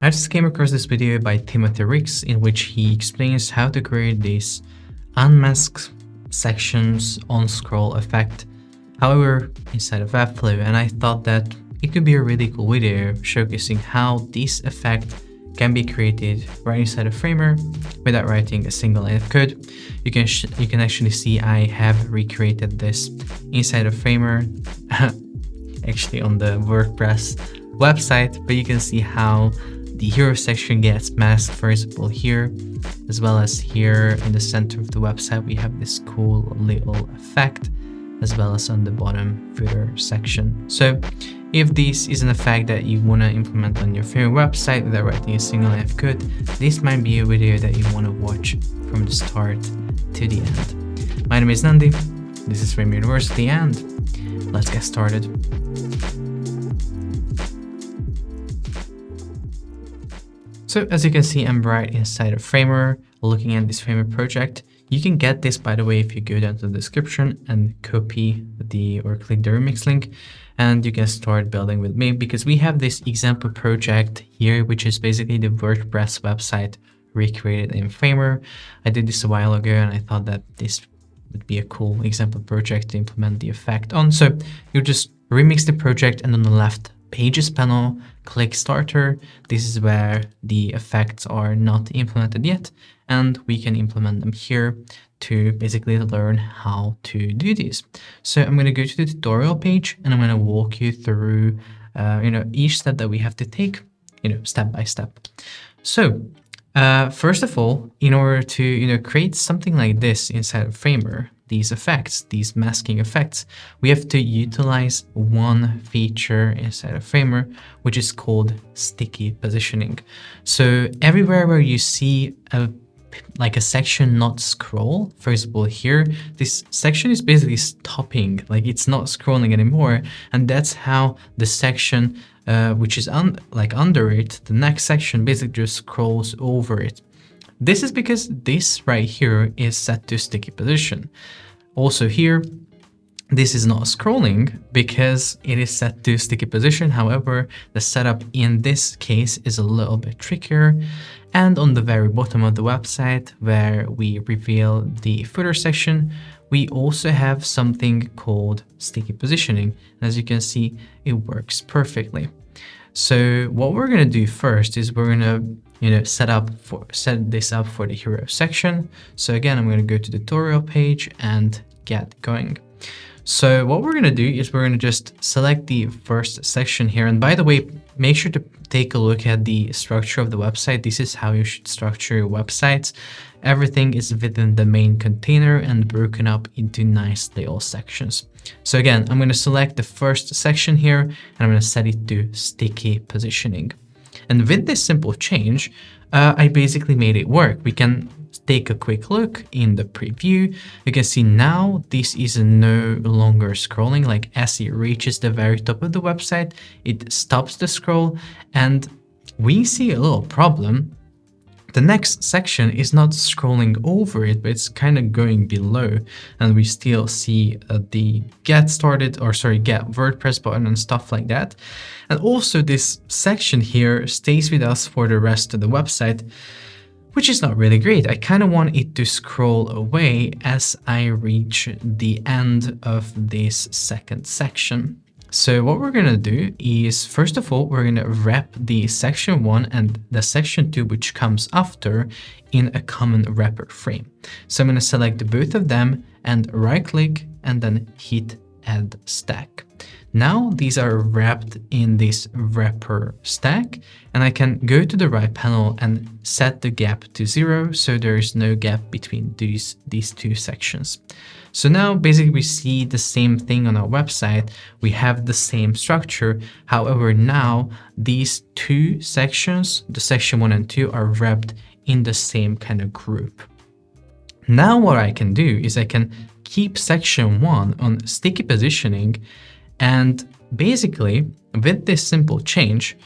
I just came across this video by Timothy Ricks in which he explains how to create this unmasked sections on scroll effect, however inside of Webflow, and I thought that it could be a really cool video showcasing how this effect can be created right inside of Framer without writing a single line of code. You can actually see I have recreated this inside of Framer actually on the WordPress website, but you can see how the hero section gets masked, first of all here, as well as here in the center of the website we have this cool little effect, as well as on the bottom footer section. So if this is an effect that you want to implement on your favorite website without writing a single line of code, this might be a video that you want to watch from the start to the end. My name is Nandi, this is Framer University, and let's get started. So as you can see, I'm right inside of Framer, looking at this Framer project. You can get this, by the way, if you go down to the description and copy or click the remix link, and you can start building with me, because we have this example project here, which is basically the WordPress website recreated in Framer. I did this a while ago and I thought that this would be a cool example project to implement the effect on. So you just remix the project, and on the left Pages panel, click Starter. This is where the effects are not implemented yet, and we can implement them here to basically learn how to do this. So I'm going to go to the tutorial page and I'm going to walk you through each step that we have to take, step by step. So first of all, in order to create something like this inside of Framer, these effects, these masking effects, we have to utilize one feature inside of Framer, which is called sticky positioning. So everywhere where you see a section not scroll, first of all here, this section is basically stopping, like it's not scrolling anymore, and that's how the section which is under it, the next section basically just scrolls over it. This is because this right here is set to sticky position. Also here, this is not scrolling because it is set to sticky position. However, the setup in this case is a little bit trickier. And on the very bottom of the website, where we reveal the footer section, we also have something called sticky positioning. As you can see, it works perfectly. So what we're going to do first is we're going to set this up for the hero section. So again, I'm going to go to the tutorial page and get going. So what we're going to do is we're going to just select the first section here. And by the way, make sure to take a look at the structure of the website. This is how you should structure your websites. Everything is within the main container and broken up into nice little sections. So again, I'm going to select the first section here and I'm going to set it to sticky positioning. And with this simple change, I basically made it work. We can take a quick look in the preview. You can see now this is no longer scrolling. Like as it reaches the very top of the website, it stops the scroll, and we see a little problem. The next section is not scrolling over it, but it's kind of going below, and we still see the get WordPress button and stuff like that. And also this section here stays with us for the rest of the website, which is not really great. I kind of want it to scroll away as I reach the end of this second section. So what we're going to do is, first of all, we're going to wrap the section 1 and the section 2, which comes after, in a common wrapper frame. So I'm going to select both of them and right click and then hit add stack. Now these are wrapped in this wrapper stack, and I can go to the right panel and set the gap to 0, so there is no gap between these two sections. So now basically we see the same thing on our website. We have the same structure. However, now these two sections, the section 1 and 2, are wrapped in the same kind of group. Now what I can do is I can keep section 1 on sticky positioning, and basically with this simple change,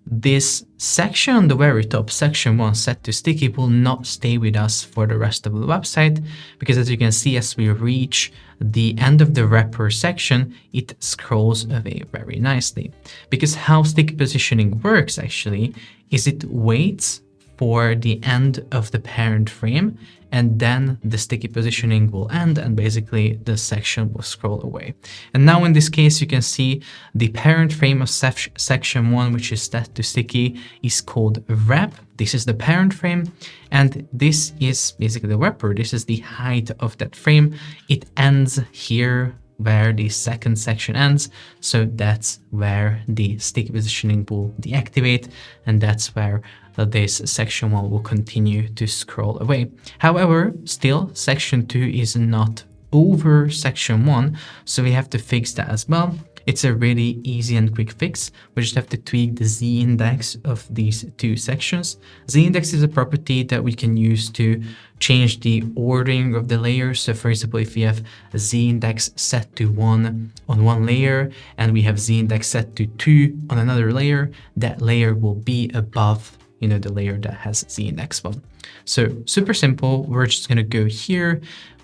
this section on the very top, section 1 set to sticky, will not stay with us for the rest of the website, because as you can see, as we reach the end of the wrapper section, it scrolls away very nicely. Because how sticky positioning works actually is it waits for the end of the parent frame, and then the sticky positioning will end and basically the section will scroll away. And now in this case, you can see the parent frame of section 1, which is set to sticky, is called wrap. This is the parent frame, and this is basically the wrapper. This is the height of that frame. It ends here where the second section ends, so that's where the sticky positioning will deactivate, and that's where this section 1 will continue to scroll away. However, still section 2 is not over section 1, so we have to fix that as well. It's a really easy and quick fix. We just have to tweak the z-index of these two sections. Z-index is a property that we can use to change the ordering of the layers. So for example, if we have a z-index set to 1 on one layer and we have z-index set to 2 on another layer, that layer will be above the layer that has z-index 1. So super simple. We're just going to go here.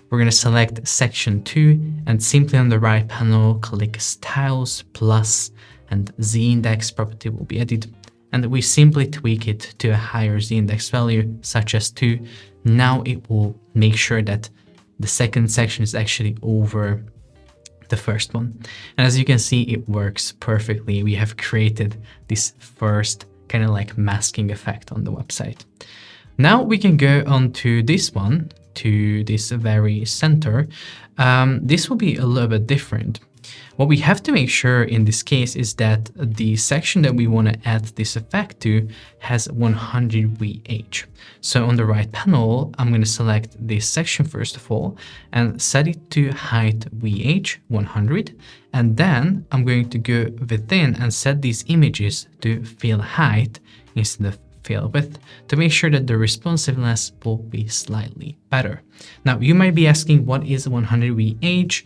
We're going to select section 2 and simply on the right panel, click styles plus, and z-index property will be added. And we simply tweak it to a higher z-index value, such as 2. Now it will make sure that the second section is actually over the first one. And as you can see, it works perfectly. We have created this first kind of like masking effect on the website. Now we can go on to this one, to this very center. This will be a little bit different. What we have to make sure in this case is that the section that we want to add this effect to has 100 VH. So on the right panel, I'm going to select this section first of all and set it to height VH 100. And then I'm going to go within and set these images to fill height instead of fill width to make sure that the responsiveness will be slightly better. Now you might be asking, what is 100 VH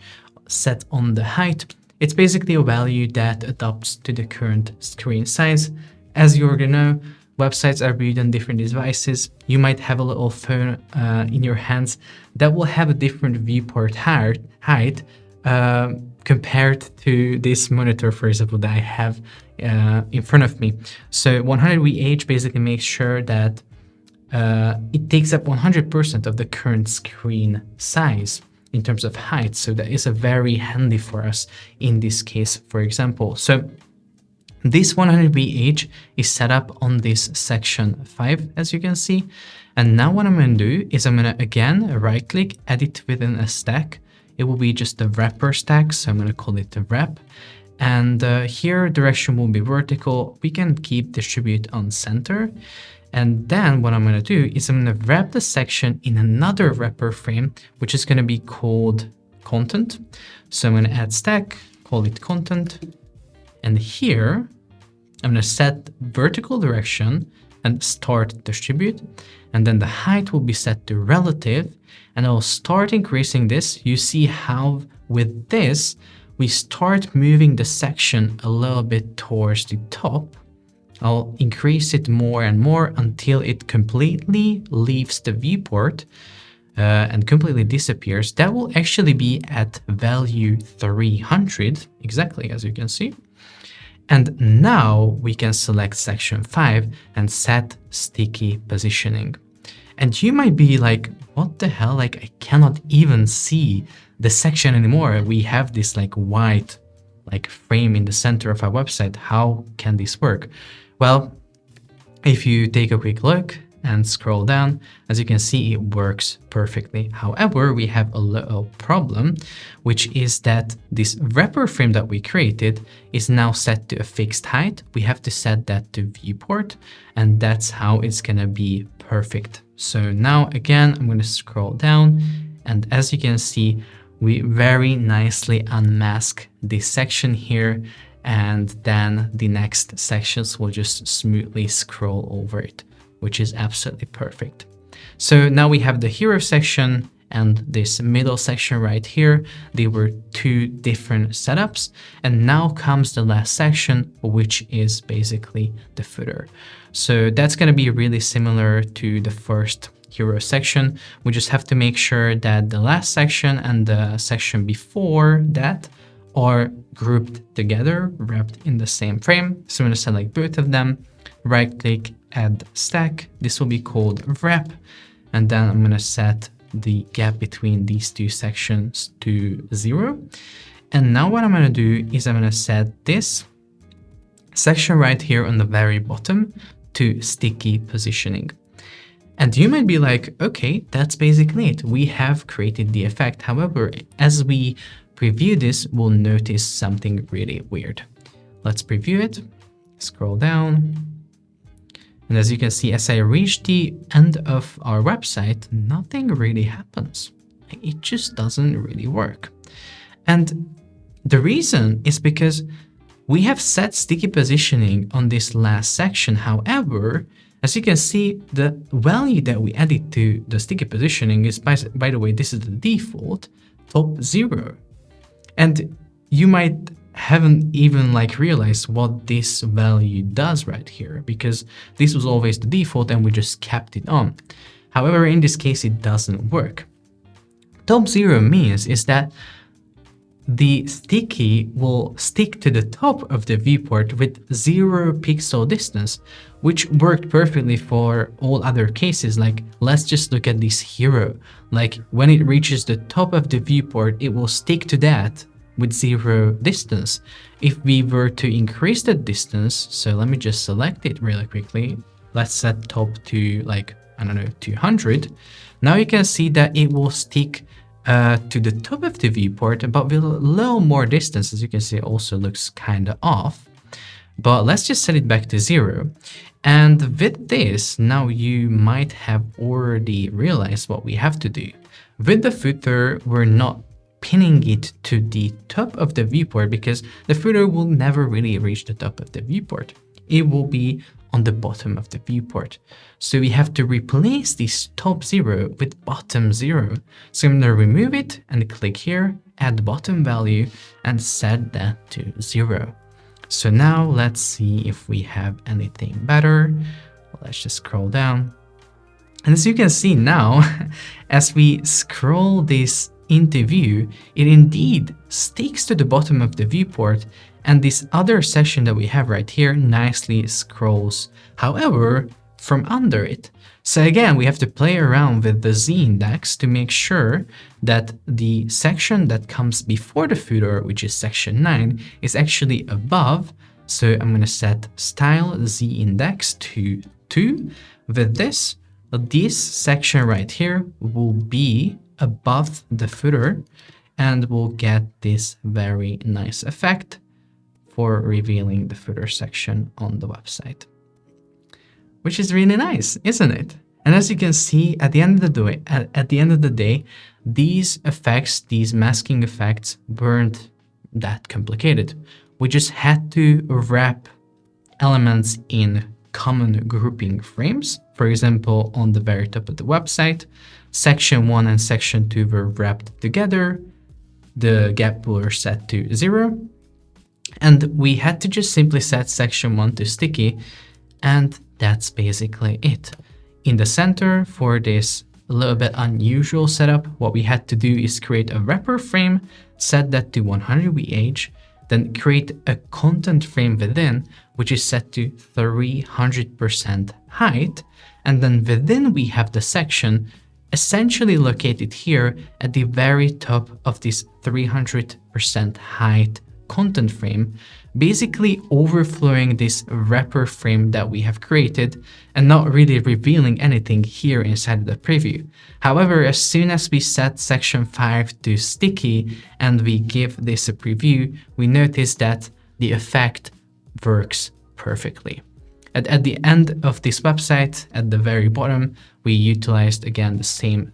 set on the height? It's basically a value that adapts to the current screen size. As you already know, websites are viewed on different devices. You might have a little phone in your hands that will have a different viewport height compared to this monitor, for example, that I have in front of me. So 100 VH basically makes sure that it takes up 100% of the current screen size in terms of height. So that is a very handy for us in this case, for example. So this 100 VH is set up on this section 5, as you can see. And now what I'm going to do is I'm going to again right click, edit within a stack. It will be just the wrapper stack. So I'm going to call it the wrap. And here direction will be vertical. We can keep distribute on center. And then what I'm going to do is I'm going to wrap the section in another wrapper frame, which is going to be called content. So I'm going to add stack, call it content. And here I'm going to set vertical direction and start distribute. And then the height will be set to relative. And I'll start increasing this. You see how with this, we start moving the section a little bit towards the top. I'll increase it more and more until it completely leaves the viewport and completely disappears. That will actually be at value 300, exactly as you can see. And now we can select section 5 and set sticky positioning. And you might be like, what the hell? Like, I cannot even see the section anymore. We have this like white frame in the center of our website. How can this work? Well, if you take a quick look and scroll down, as you can see, it works perfectly. However, we have a little problem, which is that this wrapper frame that we created is now set to a fixed height. We have to set that to viewport, and that's how it's gonna be perfect. So now again, I'm gonna scroll down, and as you can see, we very nicely unmask this section here, and then the next sections will just smoothly scroll over it, which is absolutely perfect. So now we have the hero section and this middle section right here. They were two different setups. And now comes the last section, which is basically the footer. So that's going to be really similar to the first hero section. We just have to make sure that the last section and the section before that are grouped together, wrapped in the same frame. So I'm going to select both of them, right click, add stack. This will be called wrap. And then I'm going to set the gap between these two sections to 0. And now what I'm going to do is I'm going to set this section right here on the very bottom to sticky positioning. And you might be like, okay, that's basically it. We have created the effect. However, as we preview this, we'll notice something really weird. Let's preview it, scroll down. And as you can see, as I reach the end of our website, nothing really happens. It just doesn't really work. And the reason is because we have set sticky positioning on this last section. However, as you can see, the value that we added to the sticky positioning is, by the way, this is the default, top 0. And you might haven't even realized what this value does right here, because this was always the default and we just kept it on. However, in this case, it doesn't work. Top 0 means is that the sticky will stick to the top of the viewport with 0 pixel distance, which worked perfectly for all other cases. Let's just look at this hero. When it reaches the top of the viewport, it will stick to that with 0 distance. If we were to increase the distance, so let me just select it really quickly. Let's set top to I don't know, 200. Now you can see that it will stick to the top of the viewport, but with a little more distance. As you can see, it also looks kind of off. But let's just set it back to 0. And with this, now you might have already realized what we have to do. With the footer, we're not pinning it to the top of the viewport because the footer will never really reach the top of the viewport. It will be on the bottom of the viewport. So we have to replace this top 0 with bottom 0. So I'm going to remove it and click here, add bottom value, and set that to 0. So now let's see if we have anything better. Let's just scroll down. And as you can see now, as we scroll this into view, it indeed sticks to the bottom of the viewport, and this other section that we have right here nicely scrolls, however, from under it. So again, we have to play around with the z-index to make sure that the section that comes before the footer, which is section 9, is actually above. So I'm going to set style z-index to 2. With this section right here will be above the footer, and we'll get this very nice effect for revealing the footer section on the website, which is really nice, isn't it? And as you can see, at the end of the day, these effects, these masking effects, weren't that complicated. We just had to wrap elements in common grouping frames. For example, on the very top of the website, section 1 and section 2 were wrapped together. The gap were set to 0. And we had to just simply set section 1 to sticky. And that's basically it. In the center, for this a little bit unusual setup, what we had to do is create a wrapper frame, set that to 100 VH, then create a content frame within, which is set to 300% height. And then within we have the section essentially located here at the very top of this 300% height content frame, basically overflowing this wrapper frame that we have created and not really revealing anything here inside the preview. However, as soon as we set section 5 to sticky and we give this a preview, we notice that the effect works perfectly. At the end of this website, at the very bottom, we utilized again the same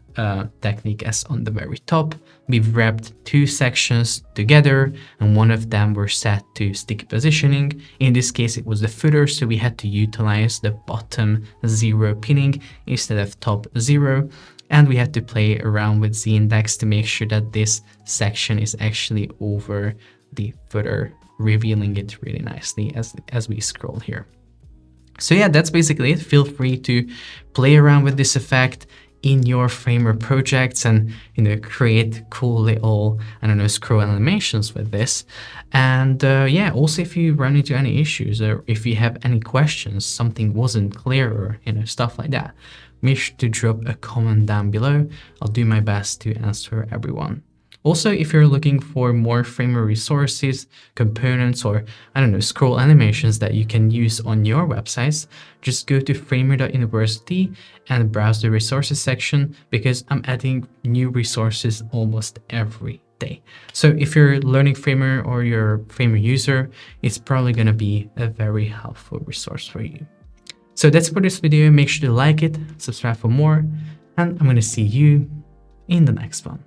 technique as on the very top. We've wrapped 2 sections together, and one of them were set to sticky positioning. In this case, it was the footer, so we had to utilize the bottom 0 pinning instead of top 0. And we had to play around with z-index to make sure that this section is actually over the footer, revealing it really nicely as we scroll here. So yeah, that's basically it. Feel free to play around with this effect. in your Framer projects and, create cool little, scroll animations with this. And yeah, also if you run into any issues or if you have any questions, something wasn't clear or, stuff like that, make sure to drop a comment down below. I'll do my best to answer everyone. Also, if you're looking for more Framer resources, components, or scroll animations that you can use on your websites, just go to framer.university and browse the resources section, because I'm adding new resources almost every day. So if you're learning Framer or you're a Framer user, it's probably going to be a very helpful resource for you. So that's for this video. Make sure to like it, subscribe for more, and I'm going to see you in the next one.